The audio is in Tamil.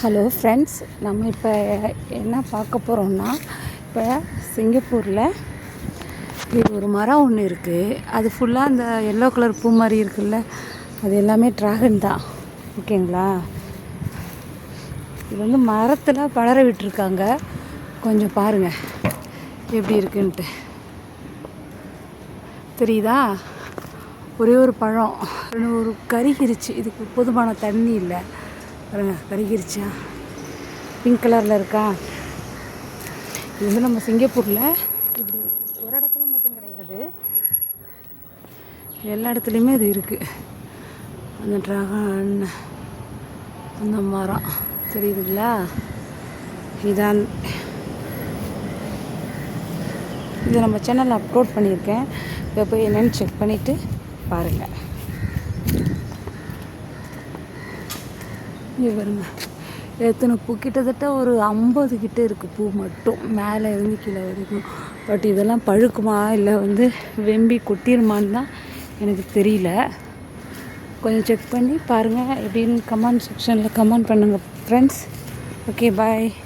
ஹலோ ஃப்ரெண்ட்ஸ், நம்ம இப்போ என்ன பார்க்க போகிறோம்னா, இப்போ சிங்கப்பூரில் இது ஒரு மரம் ஒன்று இருக்குது. அது ஃபுல்லாக அந்த எல்லோ கலர் பூ மாதிரி இருக்குல்ல, அது எல்லாமே ட்ராகன் தான். ஓகேங்களா? இது வந்து மரத்தில் படர விட்டுருக்காங்க. கொஞ்சம் பாருங்கள் எப்படி இருக்குன்ட்டு. தெரியுதா? ஒரே ஒரு பழம் ஒரு கருகிருச்சு. இதுக்கு போதுமான தண்ணி இல்லை பாருங்க, கருகிருச்சா? பிங்க் கலரில் இருக்கா? இது வந்து நம்ம சிங்கப்பூரில் இப்படி ஒரு இடத்துல மட்டும் கிடையாது, எல்லா இடத்துலையுமே இது இருக்குது. அந்த ட்ராகன் அந்த மரம் தெரியுதுங்களா? இதான் இது நம்ம சேனலில் அப்லோட் பண்ணியிருக்கேன். இப்போ போய் என்னென்னு செக் பண்ணிவிட்டு பாருங்கள். இங்கே பாருங்க, எத்தனை பூ, கிட்டத்தட்ட ஒரு 50 கிட்டே இருக்குது பூ மட்டும், மேலே இருந்து கீழே வரைக்கும். பட் இதெல்லாம் பழுக்குமா இல்லை வந்து வெம்பி கொட்டிருமான்னு தான் எனக்கு தெரியல. கொஞ்சம் செக் பண்ணி பாருங்கள். எப்படின்னு கமெண்ட் செக்ஷனில் கமெண்ட் பண்ணுங்கள் ஃப்ரெண்ட்ஸ். ஓகே, பாய்.